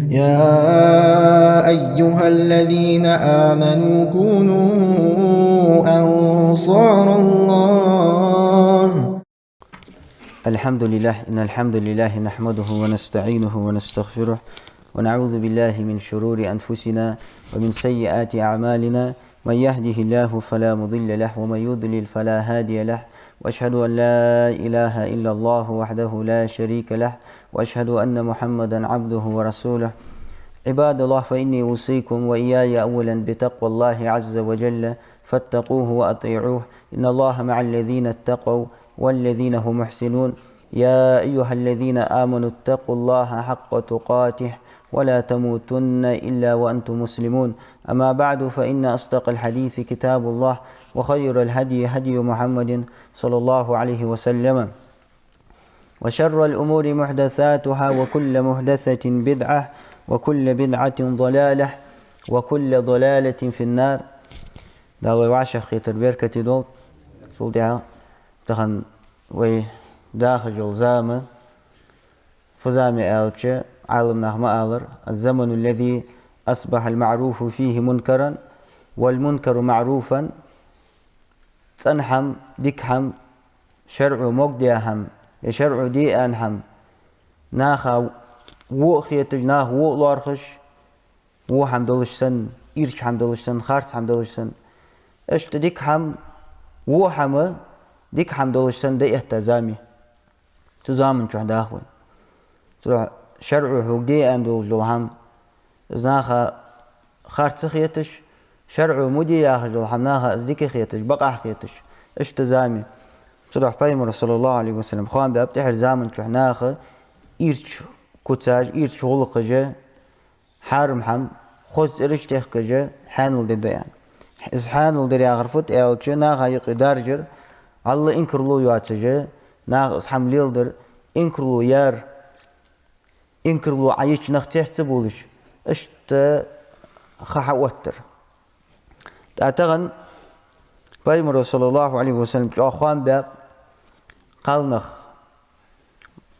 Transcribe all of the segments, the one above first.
يا أيها الذين آمنوا كونوا أنصار الله. الحمد لله إن الحمد لله نحمده ونستعينه ونستغفره ونعوذ بالله من شرور أنفسنا ومن سيئات أعمالنا. من يهده الله فلا مضل له ومن يضلل فلا هادي له، وأشهد أن لا إله إلا الله وحده لا شريك له، وأشهد أن محمدا عبده ورسوله. عباد الله، فإني أوصيكم وإياي أولا بتقوى الله عز وجل، فاتقوه وأطيعوه، إن الله مع الذين اتقوا والذين هم محسنون. يا أيها الذين آمنوا اتقوا الله حق تقاته ولا تموتن إلا وأنتم مسلمون. أما بعد، فإن أصدق الحديث كتاب الله، وخير الهدي هدي محمد صلى الله عليه وسلم، وشر الأمور محدثاتها، وكل محدثة بدعة، وكل بدعة ضلالة، وكل ضلالة في النار. دعوة وعشق خيتر بركة دول سلطعة تخن وداخل زامن فزامي آلتش عالمنا ما آلر الزمن الذي أصبح المعروف فيه منكرا والمنكر معروفا. تنحم ديكحم شرع مقديهم يشرع دي أنحم ناخا وو خيتج ناخ وو لارخش وو حمدلش سن إيرش حمدلش سن خارس حمدلش سن اشت ديكحم وو حما ديك حمدلش سن دي اهتزامي تزامن شو داخل تروح شرع حقدي أندول لوهم إزناخا خارس خيتش شرع مودي ياخذ لوهم ناخا إزديك خيتش بقى خيتش اشتزامي تروح بايمر صلى الله عليه وسلم خوان بابتحر زامن شو ناخا إيرش كوتاج إيرش غلقجة حارم حم خوز إرش تخكجة حانل دديان إز حانل دري أغرفت إلتش ناخا يقدارجر الله إنكرلو يواتجة ناخ حمليل در إنكرلو يار إنكرلو عيش نختيح تبولش اشت خح وتر تعتقن بايمر صلى الله عليه وسلم أخوان باب قالنخ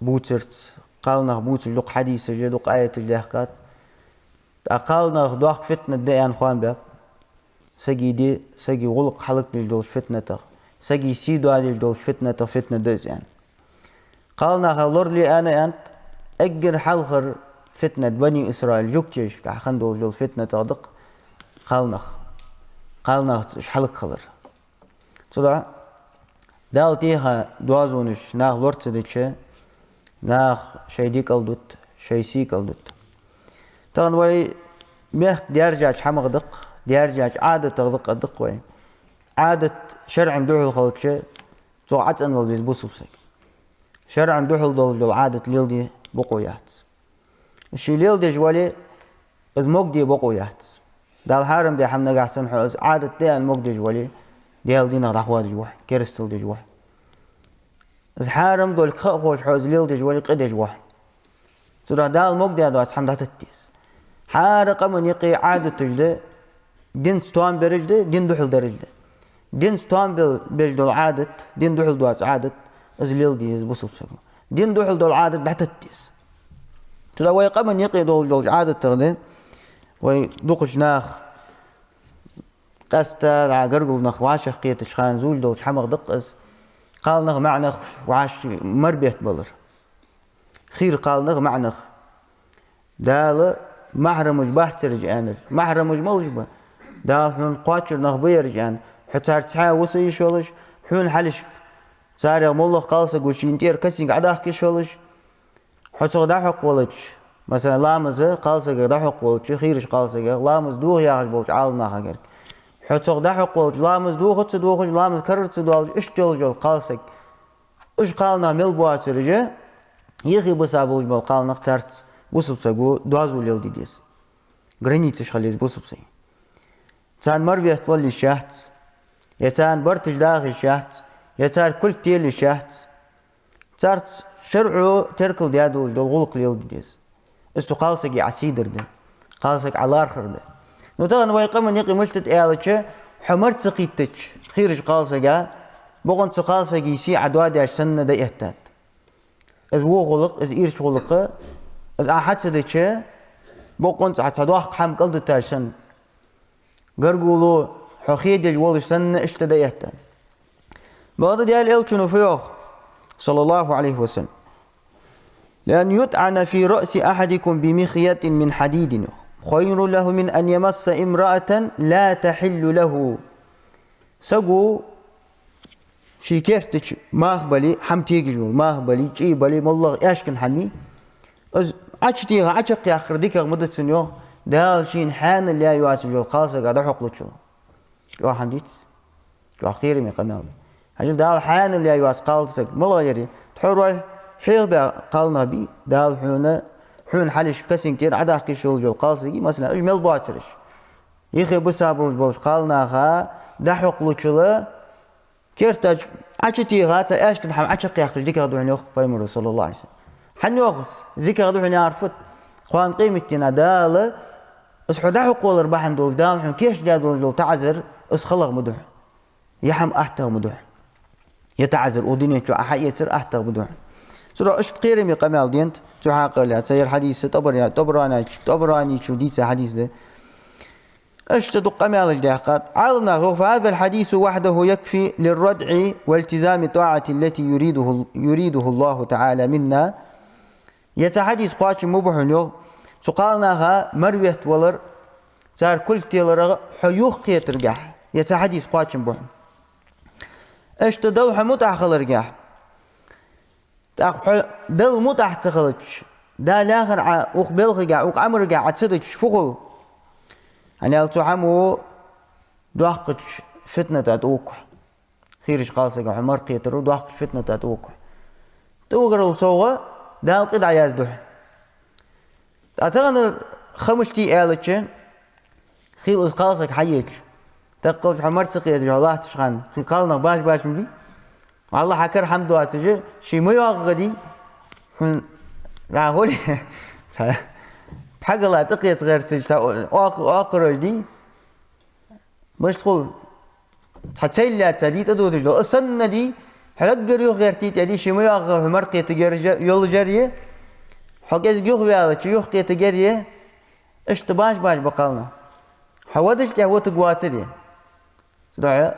بوترت قالنخ بوتر لق حديث جد لق آية الجهقات قالنخ دوخ فتنة ديان خوان باب سجي دي سجي غلق حلق للدولش فتنة سجي سيدو على الدولش فتنة ديز يعني قالنخ لور لي أنا أنت أجر حلخر فتنة بني إسرائيل جوكتيش كحخن دول فتنة تغدق قالنخ حلق خلر صدق دالتيها دوازونش ناخ لورت ديتشه ناخ شي ديك الدوت شي سيك الدوت طبعا وي ميخ ديارجاج حمغ دق ديارجاج عادة تغدق الدق وي عادة شرع مدوح الخلق شي تو عدس انوال بيزبوس بسيك شرع مدوح الدول عادة ليل دي بقويات الشي ليل دي جوالي از موق دي بقويات دال حارم دي حمنا قحسن حوز عادة دي ان موق دي جوالي ديال دينا رحوا دي جوح كيرستل دي جوح از حارم دول خوش حوز ليل دي جوالي قد جوح ترى دال موق دي دوات حمدات التيس حارق من يقي عادة تجده دين ستوان برجده دين دوحل درجده دين ستوان برجدول عادة دين دوحل دوات عادة از ليل دي بوصل بسكو دين دوحل دول عادة بحت التيس ترى ويقا من يقي دول عادة تغده ويدوقش ناخ قستا عقرقل نخ وعاش حقية شخان زول دول حمغ دقس قال نخ معنخ وعاش مربيت بلر خير قال نخ معنخ دال محرم جباه ترجعان محرم جمال دال حون قاتشر نخ بيرجعان حتى تسعى وصي شولش حون حلش ساري مولخ قالسا قوشين تير كسين قعداه كشولش حتى قداحق ولش مثلا لامز قالسا قداحق ولش خيرش قالسا لامز دوه ياخش بولش عالنا خاقرك حتى قداحق ولش لامز دوخت دوخش لامز كررت دوالش اشتول جول قالسا اش قالنا ملبوات رجع يخي بسابولش بول قالنا اختارت بوسبسا قو دوازو ليل ديديس غرينيتش خليز بوسبسا تان مربيت ولي شاهت يتان برتش داخل شاهت يتان كل تيلي شاهت تارت شرعو تركل ديادو دول غلق ليل ديديس استو قالسك عسيدر ده قالسك علارخر ده نوتان ويقمن يقي مشتت ايالتش حمرت سقيتش خيرج قالسك بغن قالسك يسي عدوادي عشان ده اهتات از وو غلق از ايرش غلقه از احد سدچه بقون تعتدوح حم قلد تاشن قرقولو حخيد الجوال سن اشتديتن بعض ديال الكنو فيوخ صلى الله عليه وسلم لأن يطعن في رأس أحدكم بمخيط من حديد خير له من أن يمس امرأة لا تحل له سقو شيكيرتش ماخبلي حمتيجي ماخبلي جيبلي والله ياشكن حمي از عشتيها عشق يا اخر ديك مدة سنيو دال شين حان اللي يواسجو الخاصة قاعد حقلو شو جو حمديت جو اخيري مي قنال هجل دال حان اللي يواس قالتك والله يري تحور حيغ بها قالنا بي دال حون حلش كسين كتير عدا حكي شغل جو القاصة مثلا اجمل باترش يخي بسابل بولش قالنا خا دحقلو شو كيرتاج عشتيها تا اشكن حم عشق يا اخر ديك غدو يوخ بايمر صلى الله عليه وسلم حنوخس زيك غدو عرفت خوان قيمتنا دال اسحدا حقول ربحن دول دال كيش دول تعذر اسخلق مدح يحم احته مدح يتعذر ودنيا شو احيصر احته مدح سورة اش قيرمي قمال دينت شو حاقل سير حديث طبراني شو ديت حديث ده اشتدوا قمال الجاقات علمنا فهذا الحديث وحده يكفي للردع والتزام طاعة التي يريده الله تعالى منا يتحدث قاش مبحنو سقالناها مروية ولر صار كل تيلر حيوخ يترجح يتحدث قاش مبحن اشتدوا حمتع خلرجح دل متع تخلج دا لاخر اوخ بلغجع اوخ عمرجع عتسرج فخل أنا قلت عمو دوحقش فتنة أتوقع خيرش قاسق عمر قيترو دوحقش فتنة أتوقع توقر الصوغة ده القطع يازدوح أتغنى خمشتي آلتش خيل قاسق حيك تقل عمر سقيت الله تشخان خي قالنا باش مبي والله حكر حمد واتجي شي ميوغدي لا هولي حق الله تقيت غير سجتا آخر دي مش تقول تحتسيل لا تدي تدود لو أصلا دي حلقر يو غير تي تدي شيء ما يأخذ مرقي تجار يول جارية حجز يو غير شيء يو قي تجارية اشتباش باش بقالنا حوادش تهوى تقواتري صراحة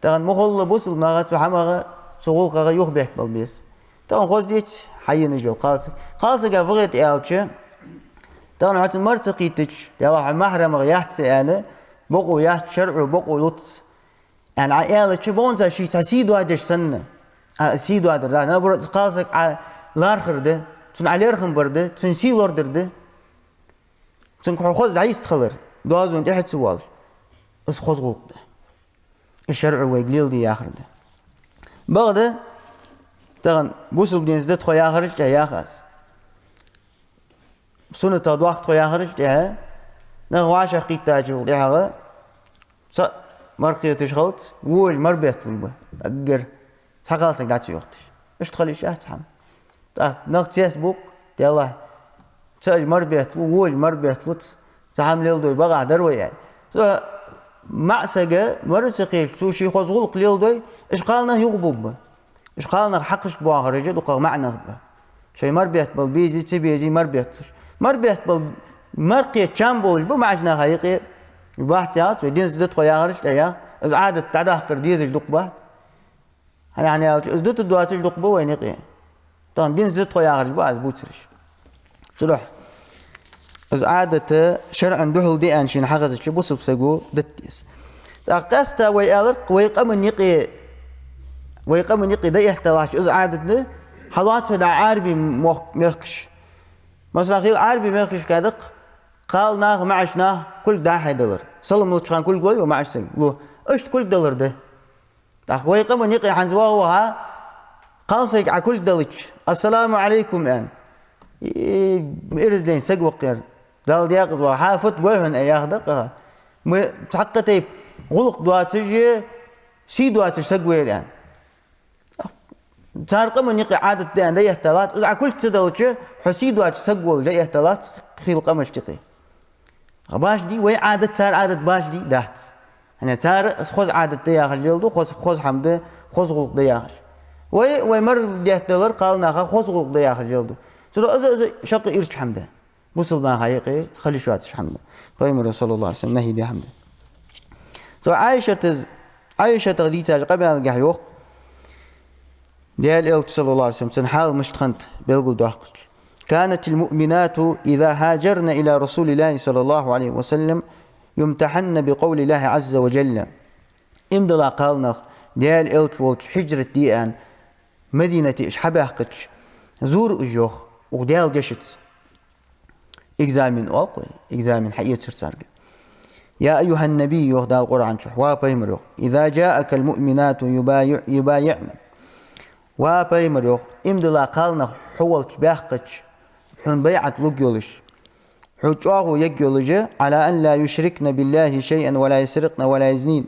تان مخول بوس ناقة حماقة سقول قا يو بيت بالبيس تان خوز ديت حين جو قاس قفقت ألشة تان حتى مرتقيتش يلا محرم غيحت أنا بقو يحت شرع بقو لطس يعني عائلة شبون شيء تسيدو هذا السنة سيدو هذا لا أنا برد قاسك على الآخر ده تون على الآخر برده تون سيلور درده تون خوز عايز تخلر دوازون تحت سوال بس خوز غوق ده الشرع ويقليل دي آخر ده بعده تان بوسل بدينز ده تخوي آخرش ده ياخس سنة تدوخ تخوي آخرش ده نغواش أخيط تاجل ده هذا مرقية تشغلت وول مربيت للبه أجر سقال داتش يوختش إيش تخلي شيء تحم نقط يسبق يلا تاج مربيت وول مربيت لط تحم ليلدوي بقى دروي يعني مع سجى مرسقي شو شيء خزغل ليلدوي إيش قالنا يغبب إيش قالنا حقش بواخرج وقع معنا شيء مربيت بالبيجي تبيجي مربيت بال مرقية شامبول بمعجنا هايقي يباحتيات ودين زدت خيارش ليا إذا عادت تعده كرديز الدقبات يعني إذا زدت الدوات الدقبة وين يقي طبعا دين زدت خيارش باز بوترش شلوح إذا عادت شرعا دهل دي أنشين حقز شو بصب سجو دتيس تقاستا ويالق ويقام يقي ده يحتواش إذا عادت حلوات فدا عربي مخش مثلا غير عربي مخش كادق قال ناغ معشنا كل ده $1 سلم لطشان كل قوي ومعش سن لو ايش كل $1 ده تخوي قمن يقي حنزواها قال سيك على كل دلش السلام عليكم ان إرزلين سق وقير دال دياقز وحافت قويهن اياه دقها تحقتي غلق دواتج سي دواتج سقوير يعني صار قمن يقي عادة دان ده يحتلات على كل تدلش حسي دواتج سقول ده يحتلات خيل قمش تقي باش دي وي عادة صار عادة باش دي دات أنا صار خوز عادة دياخل جلدو خوز حمده خوز غلق دياخل وي مر $1 قال ناخا خوز غلق دياخل جلدو سورة إذا شق إرش حمده وصل ما حقيقي خلي شو هاتش حمد قيمة صلى الله عليه وسلم نهي دي حمد تو عائشة تغليتها قبل أن يقح ديال إلت صلى الله عليه وسلم تنحال مش تخنت بيلقل دوحقش كانت المؤمنات إذا هاجرن إلى رسول الله صلى الله عليه وسلم يمتحن بقول الله عز وجل امدلا قالنا ديال إلت والت حجرة ديان مدينة إش حباقش زور أجوخ وديال دشت إكزامين أوقي إكزامين حقيقة سرطارق يا أيها النبي يهدى القرآن شحوا بيمرو إذا جاءك المؤمنات يبايعنك وبيمرو امدلا قالنا حولت باقش حن بيعت لقيولش حجوه يقيولج على أن لا يشركن بالله شيئا ولا يسرقن ولا يزنين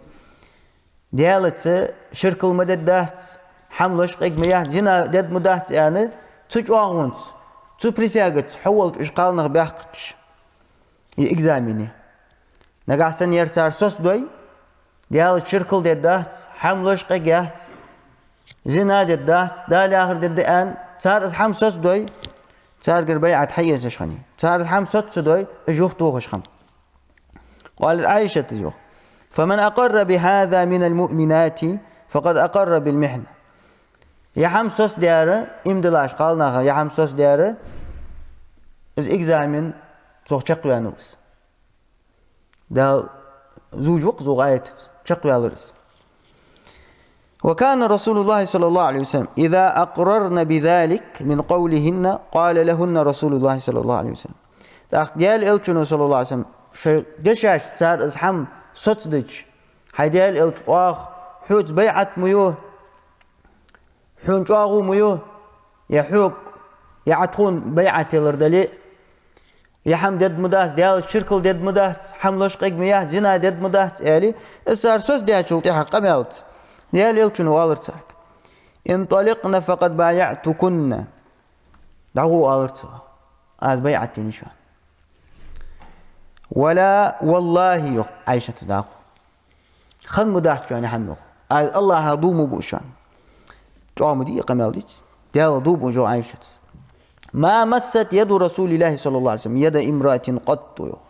ديالت شرك المددات حملش قيمياه زنا دد مدات يعني تجوه ونت تبريسياغت حولت إشقالنا باقش يإكزاميني نقاسن يرسار سوس دوي ديال شركل ديدات حملوش قيات زنا ديدات دال آخر ديدان صار حم سوس دوي صار قربيعة حية شخني صار حم سوس دوي اجوخ توخش خم قالت عائشة تجوخ فمن أقر بهذا من المؤمنات فقد أقر بالمحنة يا حم سوس دياره امدلاش قالنا يا حم سوس دياره از إكزامين سوخ شقوى نوس ده زوج وق زوج آيات شقوى الرس وكان رسول الله صلى الله عليه وسلم إذا أقررن بذلك من قولهن قال لهن رسول الله صلى الله عليه وسلم ديال إلتشنو صلى الله عليه وسلم شيء دشاش صار إزحم صدق هيديال إلت واخ حوت بيعة ميوه حون جاغو ميوه يحوك يعتقون بيعة الردلي يحم دد مدات ديال الشركل دد مدات حملوش قيق مياه زنا دد مدات يعني السار سوس ديال شلتي حق مالت ديال إلتشن والرت انطلقنا فقد بايعتكن دعو والرت هذا بيعتني شو ولا والله يق عايشة داخل خن مدات شو أنا حملوه الله هضوم بوشان جو مدي قمال ديت ديال ضوب جو عايشة ما مست يد رسول الله صلى الله عليه وسلم يد امرأة قط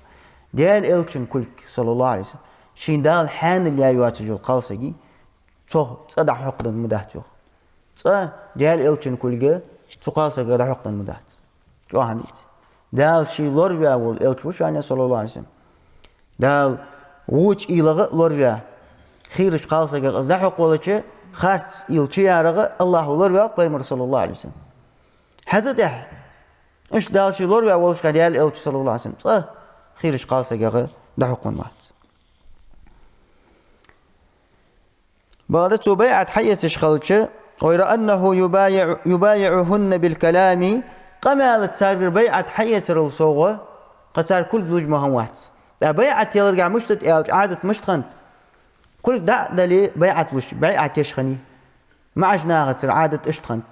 ديال إلتشن كلك صلى الله عليه وسلم شين دال حان اللي يواتجو القالسجي صح صدع حقد المدات صح ديال إلتشن كلك تقالسجي صدع حقد المدات جو هنيت دال شي لوربيا والإلتش وش يعني صلى الله عليه وسلم دال ووش إلغ لوربيا خيرش قالسجي صدع حق ولا شيء خارج إلتشي يارغ الله لوربيا بيمر صلى الله عليه وسلم هذا ده إيش دال شي لوربيا والش كديال إلتش صلى الله عليه وسلم صح خيرش قالسجي ده حق المات بعد بيعة حية خلشة غير أنه يبايعهن بالكلام قمالة صار بيعة حية الرسوغة قد صار كل دوج مهمات بيعة يلقى مشتت عادة مشتخن كل دلي بيعة وش بيعة يشخني ما عشنا غتر عادة اشتخنت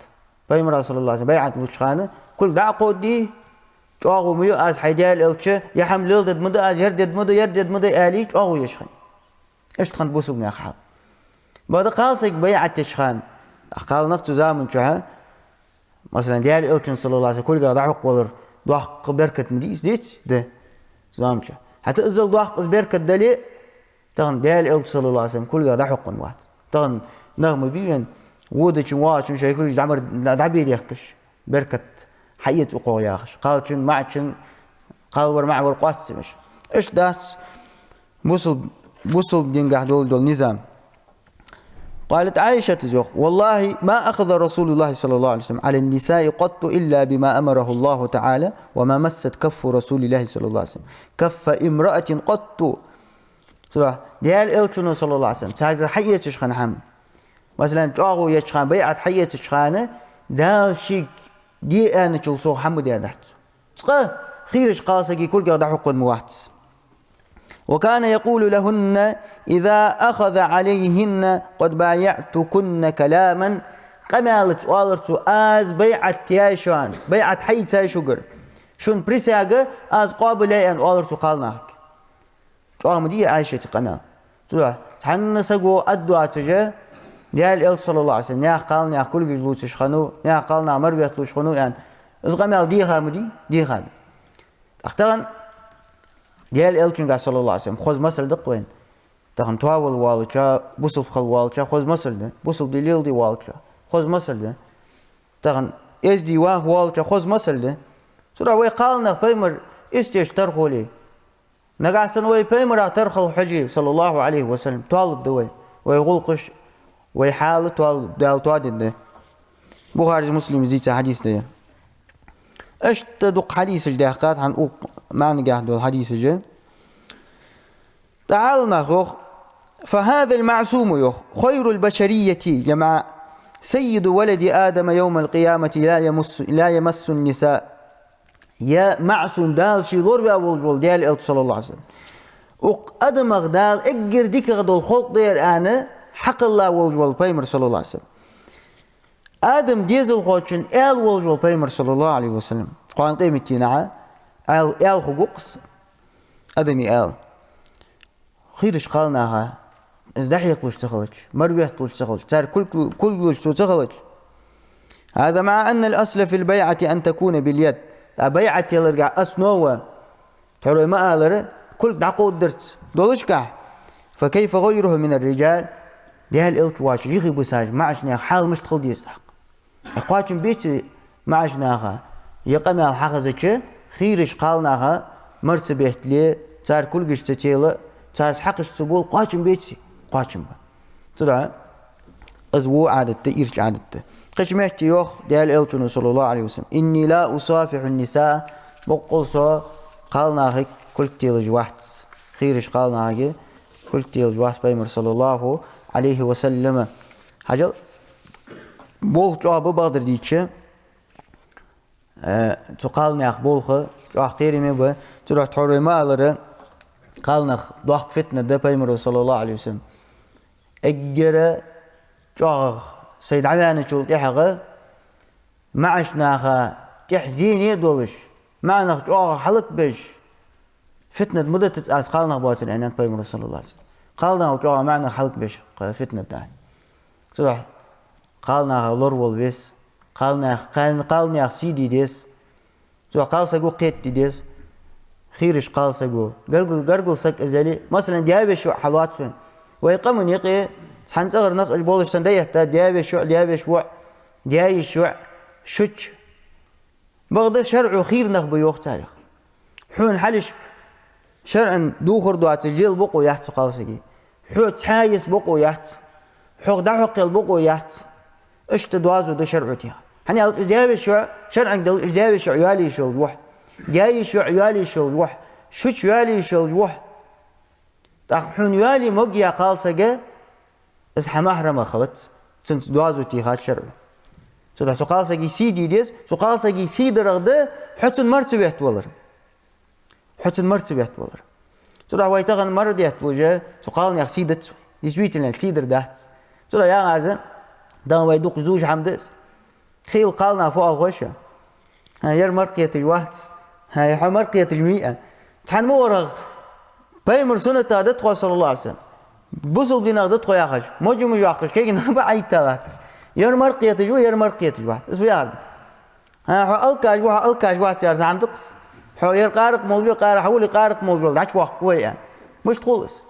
بيمر صلى الله عليه وسلم بيعة وشخانة كل قودي جاغو ميو از حيدال الچه يحمل دد مد از يردد مد آلي جاغو يشخني اشتخنت بوسوق ناخال بعد قالسك بيعة تشخان قال نقطة زامن شو مثلا ديال إلتون صلى الله عليه وسلم كل قاعد حق ولر ضحك بركة مديس ديت ده زامن شو حتى إزل ضحك بركة دليل تغن ديال إلتون صلى الله عليه وسلم كل قاعد حق واحد تغن نغم بيان وده شواش شيء كل جمر دعبي يخش بركة حياة أقوى يخش قال شن معشن قال ور مع ور قاس مش إيش داس وصل دين قاعد دول نظام قالت عائشة تزوخ والله ما أخذ رسول الله صلى الله عليه وسلم على النساء قط إلا بما أمره الله تعالى وما مست كف رسول الله صلى الله عليه وسلم كف امرأة قط صلاح ديال إلتشنو صلى الله عليه وسلم تاجر حية تشخان حم مثلا جاغو يشخان بيعة حية تشخانة دال شيك دي أنا تشلسو حمو ديال تحت صقا خيرش قاسكي كل قرد حق الموات وكان يقول لهن إذا أخذ عليهن قد بايعتكن كلاما قمالت والرتو آز بيعت تياشوان بيعت حي تياشوغر شون بريساغ آز قابل أن والرتو قالناك جوام دي عائشة قمال صلح حن سقو أدو أتجا ديال إل صلى الله عليه وسلم نيا قالنا كل جلو تشخنو نيا قالنا مربيت تشخنو يعني إز قمال دي خامدي دي خامدي أختغن ديال إلكن صلى الله عليه وسلم خوز مصر دقوين تغن تواول والجا بوصل خل والجا خوز مصر ده بوصل دليل دي والجا خوز مصر ده تغن إز دي واه والجا خوز مصر ده سورة وي قالنا بيمر استيش ترخولي نقاسن وي بيمر ترخل حجي صلى الله عليه وسلم توالد دوي ويغلقش ويحال توالد دال توادد ده بخاري مسلم زيت حديث ده اش تدق حديث الدقات عن اوق معنى قاعد الحديث جه تعال مخوخ فهذا المعصوم يخ خير البشرية جمع سيد ولد آدم يوم القيامة لا يمس النساء يا معصوم دال شي دور بأول ديال صلى الله عليه وسلم وقدم دال اجر ديك غدول خلق ديال انا حق الله والجول بيمر صلى الله عليه وسلم آدم ديزل خوشن آل والجول بيمر صلى الله عليه وسلم قوان قيمتي نعا آل خقوقس آدمي آل خيرش قالناها ازدحيق لوش تخلج مرويح لوش تخلج صار كل لوش تخلج هذا مع أن الأصل في البيعة أن تكون باليد بيعة يلرجع أسنوة تعرف ما قالر كل دعقود درت دولش كح فكيف غيره من الرجال ده الالتواش يغي بساج معشنا حال مش تخلدي يستحق اقواتم بيتي معشناها يقام على حقزك خيرش قالناها مرتبه لي صار كل قشتيله صار حقش سبول قواتم بيتي قواتم ترى ازو عادته يرش عادته قشمت يوخ ديال التون صلى الله عليه وسلم اني لا اصافح النساء بقصو قالنا كل تيل جوحت خيرش قالنا كل تيل جوحت بيمر صلى الله عليه وسلم حاجه بول جواب بقدر ديتش تقالنا بولخ جو خيري مي تروح تحري مالره قالنا ضحك فتنه ده بيمر صلى الله عليه وسلم اجره جو سيد عمانة شو تحقق معشناها تحزين يدولش معنا جو حلق بش فتنة مدة تسأس قالنا بواسل عنان بيمر صلى الله عليه وسلم قالنا جو معنا حلق بش فتنة دان صراحة قالنا لورول بس قالنا سيدي ديس صراحة قال سجو قيت ديس خيرش قال سجو قرقل سك ازالي مثلا ديابش حلوات فين ويقمن يقي سانتغر نقل بولش سنديه تا ديابش وع شوش بغض شرع خير نخ بيوخ تاريخ حون حلش شرعا دوخر دوات الجيل بقو يحت قالسكي حو تحايس بقو يحت حق دحق البقو يحت اشت دوازو ده شرعتها يعني ديابش شرعا ديابش عيالي شو الوح ديايش عيالي شو الوح شوش عيالي شو الوح حون يالي مقيا قالسكي إذا حماهرما خلت سنت دوازو تيخات شرع سودا سقال سجي سيدي ديس سقال سجي سيد رغده حتى مرتبه تولر حتى مرتبه تولر سودا ويتغن مرديت وجه سقال يا سيدت يسويت لنا سيدر دات سودا يا غازن دا ويدوق زوج حمدس خيل قالنا فوق الغشه هاي مرقيه الوقت هاي مرقيه المئة تحن مورغ بيمر سنه تادت صلى الله عليه وسلم بوصل بنا ضد قياخش موجو ياخش كي نبا اي تلات ير مرقيه جو ير مرقيه جو اسو يار ها الكاج واحد يار زعم تقص حو ير قارق موضوع قارق حولي قارق موضوع داش واخ قوي يعني مش تخلص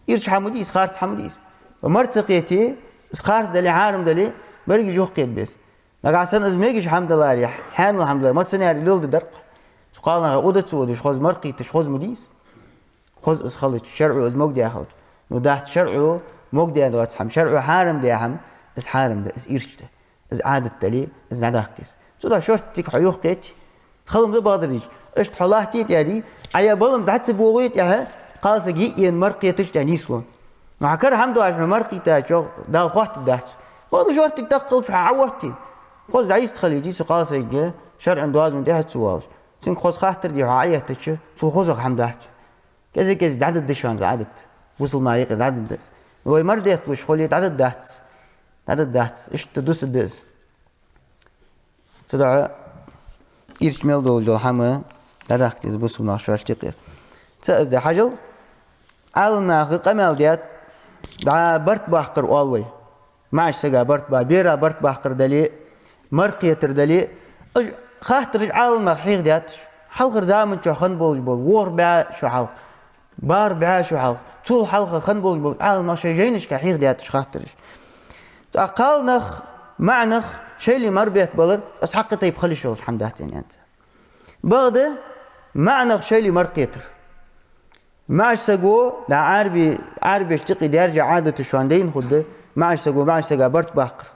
يرش حموديس خارج حموديس ومرتقيتي خارج دلي عالم دلي برجي جو قيد بس نقاسن ازميش الحمد لله يا حان الحمد لله ما سنه لولد درق قالنا اودت سود خوز مرقيت خوز مديس خوز اسخلت شرع ازموك دي اخلت وداحت شرعه مقدي أنا واتحم شرعه حارم ده هم إز حارم ده إز إيرشته إز عادة تلي إز نداختيس سودا شورت تيك حيوخ قيتي خلهم ده بادريج إيش تحلاه تيت يعني عيا بلهم تحت سبوغيت يا قال سجي ين مرقية تشتى نيسون مع كره حمد واش مرقي تاجو دال خوات داحت بعض شورت تيك تقل في عوتي خوز عايز تخليجي سقال سجي شرع دواز من تحت سوال سين خوز خاطر دي عاية تش سو خوز حمد داحت كذا عدد دشان عدد وصل ما يقدر عدد داس هو مرديت وش خليت عدد داس ايش تدوس الداس تدعى إيش ميل دول حما تداخت يزبوس ما شو اشتقير تأذى حجل عالم ناخذ قمال ديات دعا برت باخر أولوي معش سجا برت بيرا برت باخر دلي مرقية دلي خاطر عالم حيق ديات halqır zaman çoxan bol war ba şu halq bar ba şu halq tul halqa xan bol al ma şey jeyniş ka hiq diyat çıxatdır aqalnaq ma'naq şeyli marbiyat bolur as haqqı tayib xaliş olur hamdat yani ent bagdı ma'naq şeyli marqitir معش سجو ده عربي اشتقي درجة عادة شواندين خد معش سجو برت باقر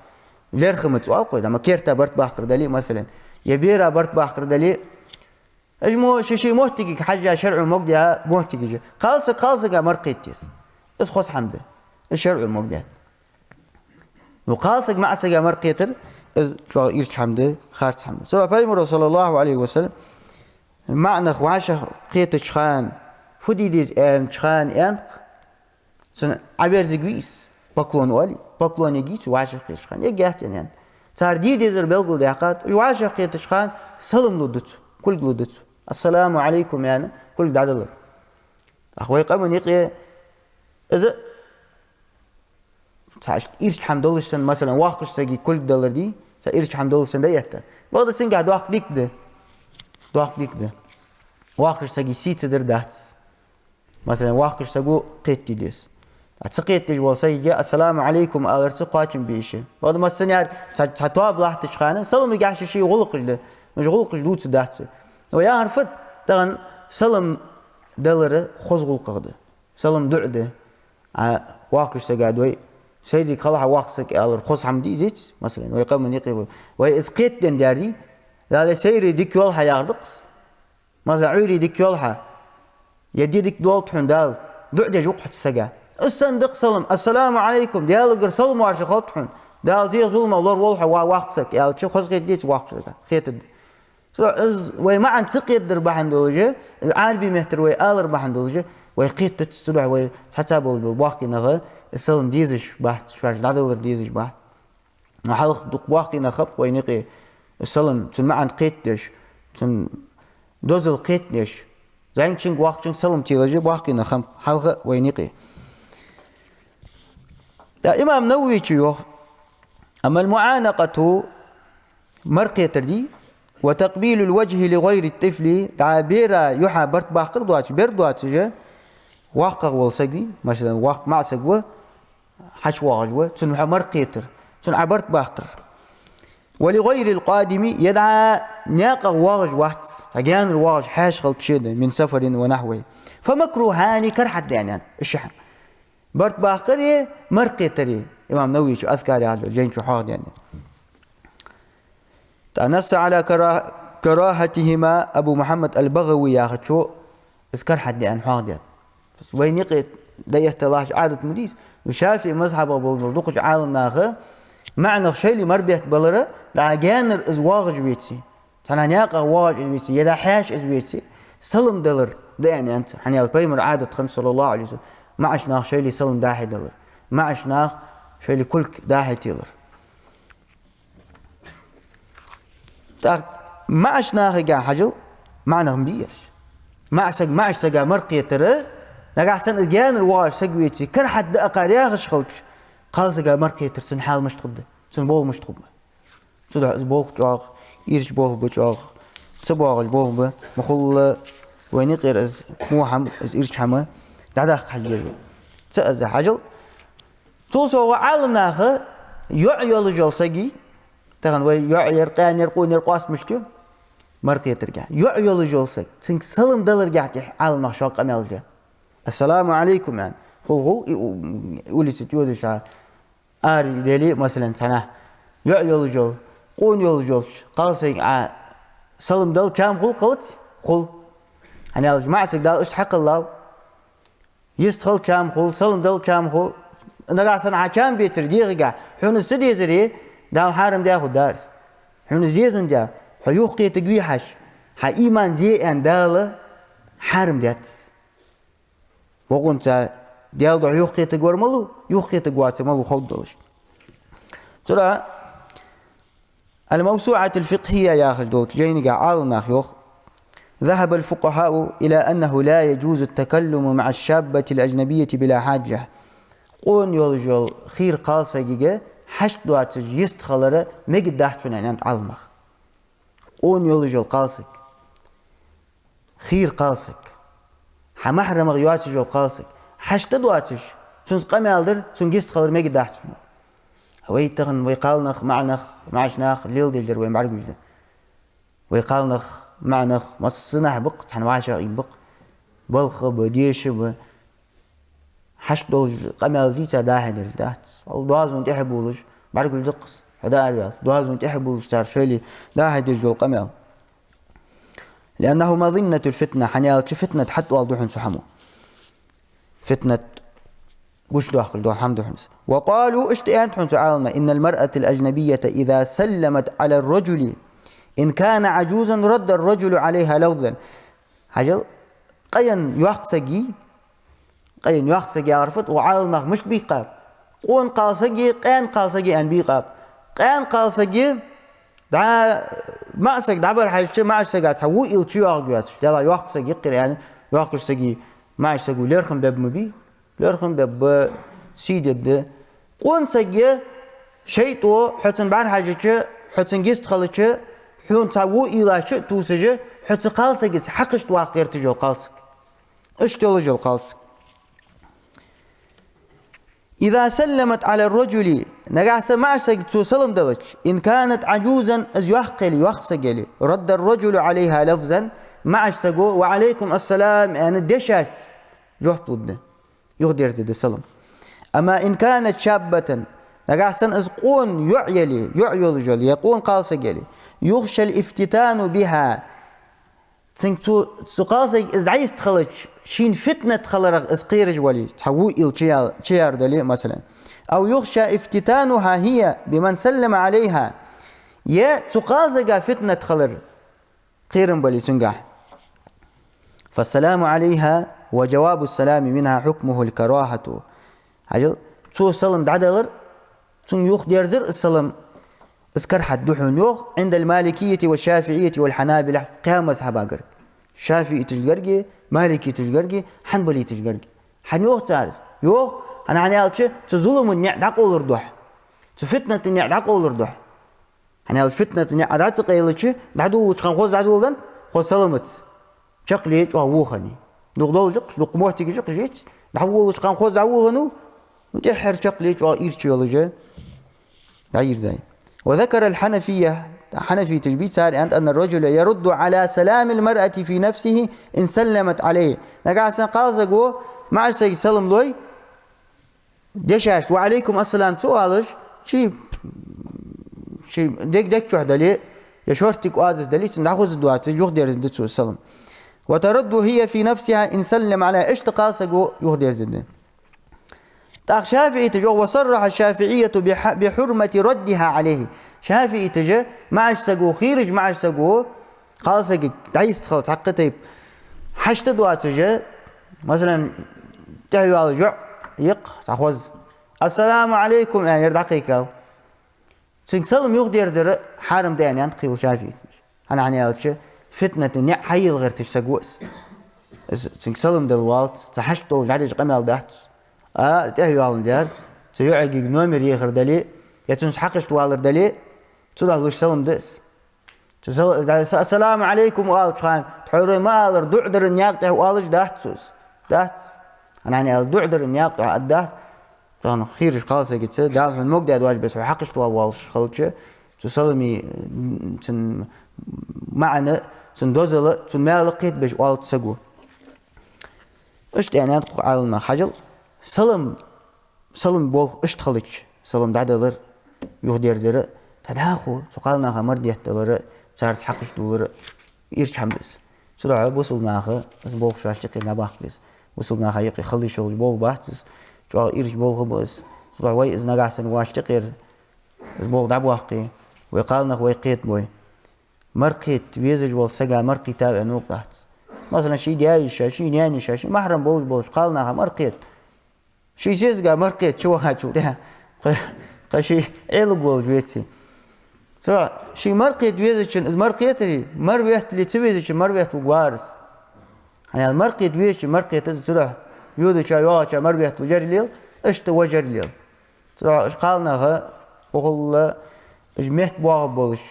لير خمت سؤال قوي ده ما كيرتا برت باقر دليل مثلا يبيرا برت باقر دليل اجمو شيء موتيك حاجة شرع مقدها موتيك قالس مرقيتيس اس خص حمده الشرع المقدات وقالس مع سجا مرقيتر از شو يرش حمده خارج حمده سورة بيمر صلى الله عليه وسلم معنى خواشة قيتش خان فديديز ان شخان ان سن عبرزگويس باklon oli باklon git واشه خان يگات ان صار ديديزر بلغل دقات واشه قيتش خان سلام لودت كل لودت السلام عليكم يعني كل دادلر اخوي قمن يقي اذا تاش ايرش حمدولسن مثلا واقش سگي كل دولار دي سا ايرش حمدولسن ده يتا بعد سن قاعد واقت ديك ده واقش سگي سيتدر داتس مثلا واقش سجو قيت ديس اتسقيت دي وصيجي السلام عليكم اغرس قاچم بيشه بعد ما سنيار تتواب لاحت خانه سلام يقاش شي غلق مش غلق دوت دات ويا عرفت طبعا سلام دلر خوز غلقده سلام دعده واقش سجادوي سيدي خلها واقسك الر خوز حمدي زيت مثلا ويقام يقي ويسقيت دنداري لا سيري ديك يول حياردقس مثلا عيري ديك يولها يديك دولت حندال دعدي وقت سجا الصندق سلام السلام عليكم ديالغر سلام وارش خلط حن دال زي ظلم الله والله واقسك يا شو خصك ديت واقسك خيت وي ما عن تقيد درب حندوجه العربي مهتر وي الر بحندوجه وي قيت تسبع وي حساب الباقي نغ السلام ديزش بحت شواج دادلر ديزش بحت حلق دق باقي نخب وي نقي السلام تن ما عن قيتش تن دوزل قيتنش زين شنق واقع سلم تيجي باقي نخم حلقة وينقي. دا إمام نووي شيوخ أما المعانقة مرقية تردي وتقبيل الوجه لغير الطفل تعبيرا يحا برت باقر دواتش بردواتش جا واقع والسقي مثلا واقع مع سقوة حش واجوة تنحى مرقية تن عبرت باقر ولغير القادم يدعى ناقة واغج واحد تجان الواغج حاش خلط شيء من سفر ونحوه فمكروهان كرحت يعني الشحن برت باقري مرقي تري إمام نووي شو أذكار هذا جين شو حاض يعني تنص على كراهتهما أبو محمد البغوي يا أخي شو بس كرحت يعني حاض يعني بس وين يقيت ده يحتلاش عادة مديس وشافي مذهب أبو الدقش عالم ناخه معنى شيء اللي مربيت بلره لعجانر إزواج جويتي تنانياق واج جويتي يدا حاش جويتي سلم دلر ده يعني أنت حني البيمر عادة خمس صلى الله عليه وسلم ما عشنا شيء اللي سلم داحي دلر ما عشنا شيء اللي كل داحي تيلر ما عشنا جا حجل معناهم بيش ما عش سجا مرقية ترى نجا سن جانر واج سجويتي كان حد أقارياغش خلق قال سجا مرقية ترسن حال مش تقبل سن بول مش تقبل سن بول جاغ إيرش بول بجاغ سباغ بول ب مخل وينقر از موحم از إيرش حما دعدا خليه تأذ حجل توصو عالم ناخه يعيل جل سجي تغن وي يرقان يرقون يرقاس مشتو مرقية ترجع يعيل جل سج سنك سلم دلر جاتي عالم نخشاق أمال جا السلام عليكم يعني خل يقولي ستيود شعر آري دلي مثلا سنة يعيل جل قون يل جل قال سج سلم دل كام خل قلت خل أنا الجماعة سج دل إيش حق الله يستخل كام خل سلم دل كام خل نقع سنة كام بيتر ديغا حون السدي زري دال حارم داخل دارس حون الزيزن جار حيوقي تقوي حش إيمان زي أن دال حارم داتس وقون تا ديال دو يوقي تقوار ملو يوقي تقوات ملو خود دلش ترى الموسوعة الفقهية يا أخي دوت جيني عالم ناخيوخ ذهب الفقهاء إلى أنه لا يجوز التكلم مع الشابة الأجنبية بلا حاجة قون يولجول خير قالسا جيجا حشت دوات يستخلره مجد داحتون عند علمخ قون يولجول قالسك خير قالسك حمحرم غيواتش جول قالسك حشتد واتش تونس قمي الدر تونجيست خلر ميجي داحت ويتغن ويقالنخ معنخ معشناخ ليل ديلدر وين بعرق جدا ويقالنخ معنخ مصنح بق تحن واشا يبق بلخ بديش حشت دول قمي الديتا داهدر داحت دوازون تحبولش بعرق الدقس هذا ريال دوازون تحبولش صار شيلي داهدر جول قمي لأنه مظنة الفتنة حنيال فتنة حتى والدوحن سحمو فتنة وش داخل دو حمد حنس وقالوا اشتئان حنس عالم إن المرأة الأجنبية إذا سلمت على الرجل إن كان عجوزا رد الرجل عليها لوذا هجل قين يحقسجي عرفت وعالم مش بيقاب قون قالسجي قين قالسجي أن بيقاب قين قالسجي دا ما سج دبر حاجة ما سجات هو يلتشي أرجعت يلا يحقسجي قر يعني يحقسجي ما سجوا ليرخم باب مبي ليرخم باب سيدة قون سجى شيء تو حتى بعد حاجة حتى جست خلتش حون تسوي إلى شيء توسجى حتى قالسك حقش تواقير تجول قالسك إيش تلجول قالسك إذا سلمت على الرجل نجاس ما سج تسلم دلش إن كانت عجوزا أز يحقلي رد الرجل عليها لفظا ما سجوا وعليكم السلام يعني دشاس جوه بدنا يقدر تد السلام أما إن كانت شابة نجاسن أزقون يعيل يقون قال سجلي يخشى الافتتان بها تنكتو سقاسك إذا عايز تخلج شين فتنة تخلرق إسقيرج ولي تحوي الشيار دلي مثلا أو يخشى افتتانها هي بمن سلم عليها يا تقاسك فتنة تخلر قيرن بلي تنجح فالسلام عليها وجواب السلام منها حكمه الكراهة هجل تو سلم دعدلر تون يوخ ديرزر السلام اسكر حد دحون يوخ عند المالكية والشافعية والحنابلة قيام مذهب شافعي تجرجي مالكي تجرجي حنبلي تجرجي حن يوخ تارز يوخ أنا عنيالش تظلم النع دق أولر دوح تفتنة النع دق أولر دوح عنيال فتنة النع دق قيلش دعدو خان خوز دعدو ولدن خوز سلامت شقليج وهوخني نقدولجق لقموتيجق جيت دعوولش خان خوز دعوولنو متحر شقليج وإيرش يولجه داير زي وذكر الحنفية حنفي تجبيد ساري أن الرجل يرد على سلام المرأة في نفسه إن سلمت عليه نقاسن قازقو مع سلم لوي دشاش وعليكم السلام سؤالش شي دك شو هدلي يشورتك وازز دلي سندخوز الدوات يخدر زدتو السلام وترد هي في نفسها إن سلم على إيش تقاسقو يخدر زدن تاخ شافعي تجو وصرح الشافعية بحرمة ردها عليه شافعي تجا معش سقو خيرج معش سقو قاسق تعيس خلط حق طيب حشت دوات تجا مثلا تحيو على جوع يق تاخوز السلام عليكم يعني دقيقة سلم يخدر زر حرم داني أنت قيل شافعي أنا عني هالش فتنة النع حي الغير تشسقوس سلم دلوالت تحشت طول جعدج قمال دحت تهيو على الدار سيعجي نومر يخر دلي يتنس حقش توالر دلي تروح لوش سلم دس السلام عليكم وقال خان تحوري ما قالر دعدر النياق ته وقالش دحت سوس دحت أنا يعني دعدر النياق ته الدحت طبعا خيرش خالص جت دال من مقداد واجب بس حقش توال والش خلتش تسلمي تن معنا تن دوزل تن ما لقيت بش والت سقو إيش يعني على ما خجل سلم بول اشتخلج سلم دعدلر يهدير زر تداخو سقالنا خمر ديهتلر صارت حقش دولر إيش حمدس سرعة وصلنا بس بول شاش تقي نباخ بس وصلنا خا يقي خلي شغل بول بحث جو إيش بول خبز سرعة وي إذ نجاسن واش تقير بس بول دعواقي ويقالنا ويقيت بوي مرقيت بيزج بول سجا مرقي تابع نوق بحث مثلا شيء دايش شيء نياني شيء محرم بول قالنا مرقيت شيء زيزقا مرقيت شو هاتشو ده قشي إلقول بيتي سواء شيء مرقيت بيزج إذ مرقيتي مرويت اللي تبيزج مرويت الجوارس يعني المرقيت بيزج مرقيت سواء يودو شايوات مرويت وجري ليل إشت وجري ليل سواء قالنا ها وقول جمعت بواب بولش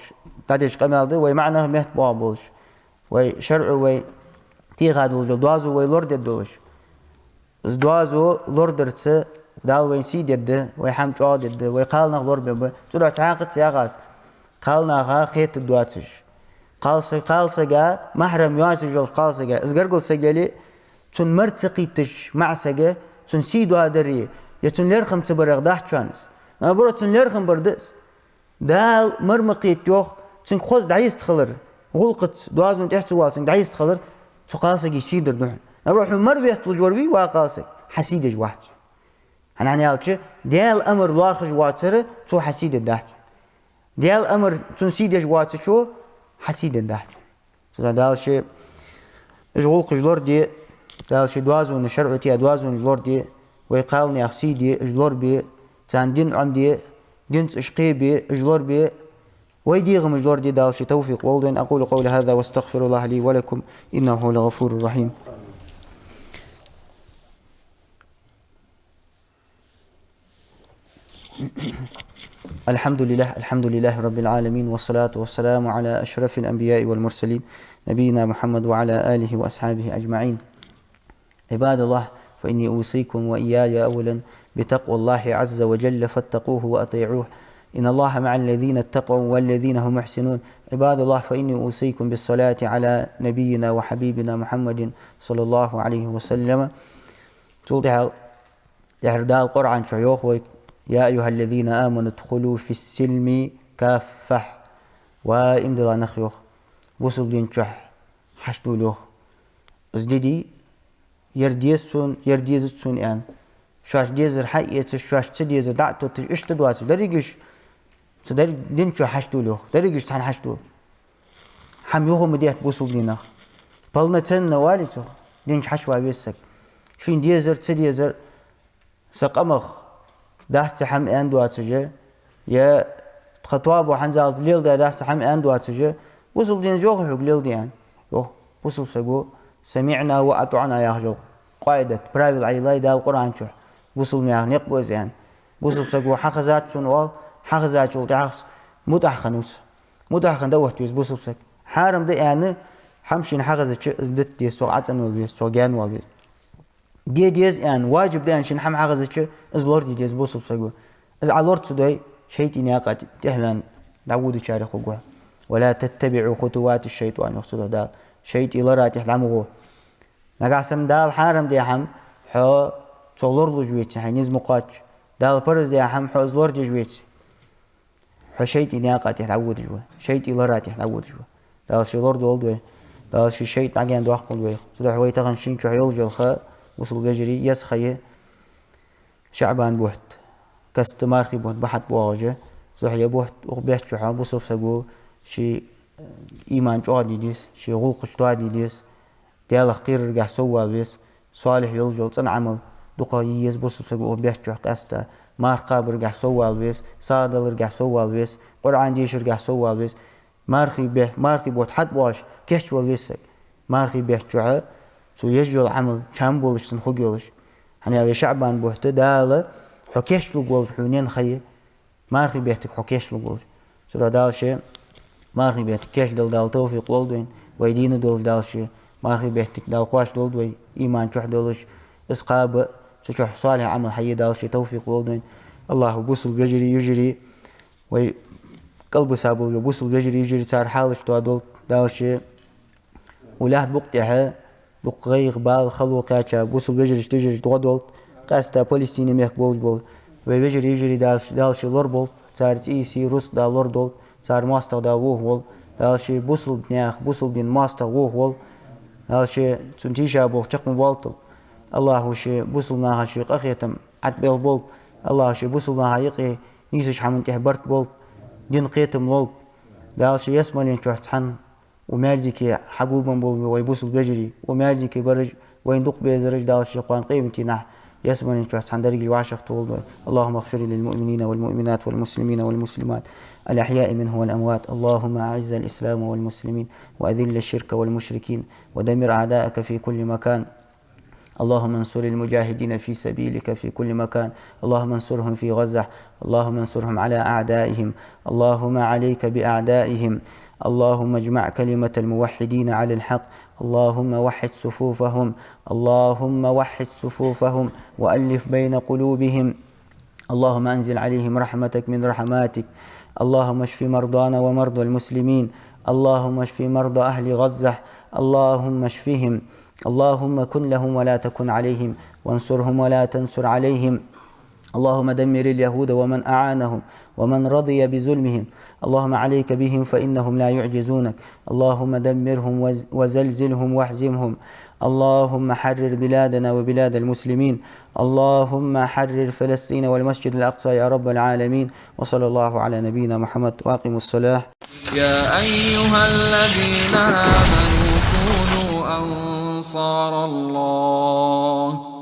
تعديش قمال ده ومعناه مهت بواب بولش وشرع تيغاد ولجل دوازو وي لورد الدولش از دوازو لوردرتس دال وين سي دد وي حم جود دد وي قالنا لور بب تروح تعاقد سياغاس قالنا غا خيت دواتش قالسجا محرم يواسج جول قالسجا ازغرغل سجلي تون مرتقيتش مع سجا تون سيدو هادري يتون ليرخم تبرغ داحچانس ما برو تون ليرخم بردس دال مرمقيت يوخ تون خوز دعيست خلر غلقت دوازون تحتو والتن دعيست خلر تو قالسجي سيدر نحن نروح مربيت الجوربي وقالسك حسيدج واحد انا هنالك ديال امر لارخج واتر تو حسيد الدحت ديال امر تون سيدج واتر شو حسيد الدحت دال شيء اجول قجلور دي دال شيء دوازون شرعتي دوازون جلور دي ويقالني اخسيدي اجلور بي تان دين عندي دين اشقي بي اجلور بي ويديغم اجلور دي دال شيء توفيق والدين اقول قولي هذا واستغفر الله لي ولكم انه لغفور رحيم. الحمد لله رب العالمين والصلاة والسلام على أشرف الأنبياء والمرسلين نبينا محمد وعلى آله وأصحابه أجمعين. عباد الله فإني أوصيكم وإياي أولا بتقوى الله عز وجل فاتقوه وأطيعوه إن الله مع الذين اتقوا والذين هم محسنون. عباد الله فإني أوصيكم بالصلاة على نبينا وحبيبنا محمد صلى الله عليه وسلم. تولدها دال القرآن شيوخ يا أيها الذين آمنوا ادخلوا في السلم كافة وإمدلا نخيوخ وصل دين شح حشدولوخ ازديدي يرديزتسون يعني شاش ديزر حقيقة شاش تديزر دعتو اشتدوات دريقش تدر دين شو حشدولوخ دريقش تحن حشدول حم يوخو مديت وصل دينخ بالنا تن نواليتو دين حشوا بيسك شين ديزر تديزر سقمخ دحت حم اندواتجه يا خطواب وحنزال ليل ده دحت حم اندواتجه وصل دين جوخ حق ليل ديان يو وصل سقو سمعنا وأطعنا يا رجل قاعدة برايفل عيلاي ده القرآن شو وصل مياه نقبز يعني وصل سقو حخزات شنوال حخزات شو تعخس متحخنوس متحخن دوت يوز وصل سق حارم ده يعني حمشين حخزت ازدت دي سرعة والبيس سرجان والبيس ديز يعني واجب ده عشان حم حخزت ازلور ديز وصل سقو از علور تداي شيء ناقات تهلان داود شارخ وجوه ولا تتبعوا خطوات الشيطان يقصد ده شيء إلارات يحلمه نقاسم دال حارم دي حم حو تولور لجويت هنيز مقاش دال برز دي حم حو زلور جويت حو شيء ناقات يحلود جوا شيء إلارات يحلود جوا دال شي لور دول دوي دال شي شيء عجين دوحقل دوي صدق هو يتغنشين شحيول جلخا وصل بجري يسخيه شعبان بوحت كاستمارخي بوحت بحت بواجه صحيح بوحت وبيحت شحاب وصل سقو شي إيمان جوادي ديس شي غلقش جوادي ديس ديال خير رجع سوى بيس صالح يلجل صن عمل دقاييز بص بسقو بيحت شح قاستا مارقاب رجع سوى بيس صادل رجع سوى بيس قرآن ديش رجع سوى بيس مارخي بوت حد واش كيش والبيسك مارخي بيحت شح سو يجول عمل كم بولش سنخجولش يعني على شعبان بوحته داله حكيش لقول حنين خيه مارخي بيحتك حكيش لقول سو دال شيء مارخي بيحتك كيش دال توفيق والدين ويدين دال شيء مارخي بيحتك دال قواش دول إيمان شح دولش إسقاب سشح صالح عمل حي دال شيء توفيق والدين الله بوصل بيجري يجري وي قلب سابول بوصل بيجري يجري صار حالش دال شيء ولاد بقتها دقيق بال خلو قاچا بوصل بيجري تجري دول قاستا فلسطيني ميخ بول ويجري يجري دال شيء لور بول صار تيسي روس دال لور دول صار ماستر دال وول دال شيء بوصل بنياخ بوصل بين ماستر وول دال شيء تنتيشا بول تقم بالطل الله شيء بوصل ناها شيء أخيتم عتبيل بول الله شيء بوصل ناها يقي نيسش حمن تهبرت بول دين قيتم لول دال شيء يسمن تحن ومالجيكي حقول من بول ويبوصل بيجري ومالجيكي برج وين دق بيزرج دال شيء قان قيمتي نح يسمن تحن درجي وعشق طول اللهم اغفر للمؤمنين والمؤمنات والمسلمين والمسلمات الأحياء منه والأموات اللهم أعز الإسلام والمسلمين وأذل الشرك والمشركين ودمر أعداءك في كل مكان اللهم انصر المجاهدين في سبيلك في كل مكان اللهم انصرهم في غزة اللهم انصرهم على أعدائهم اللهم عليك بأعدائهم اللهم اجمع كلمة الموحدين على الحق، اللهم وحد صفوفهم، اللهم وحد صفوفهم وألف بين قلوبهم. اللهم أنزل عليهم رحمتك من رحماتك. اللهم اشف مرضانا ومرضى المسلمين، اللهم اشف مرضى أهل غزة، اللهم اشفهم. اللهم كن لهم ولا تكن عليهم، وانصرهم ولا تنصر عليهم. اللهم دمر اليهود ومن أعانهم ومن رضي بظلمهم. اللهم عليك بهم فإنهم لا يعجزونك. اللهم دمرهم وزلزلهم واهزمهم. اللهم حرر بلادنا وبلاد المسلمين. اللهم حرر فلسطين والمسجد الأقصى يا رب العالمين. وصلى الله على نبينا محمد. وأقم الصلاة. يا أيها الذين آمنوا كونوا أنصار الله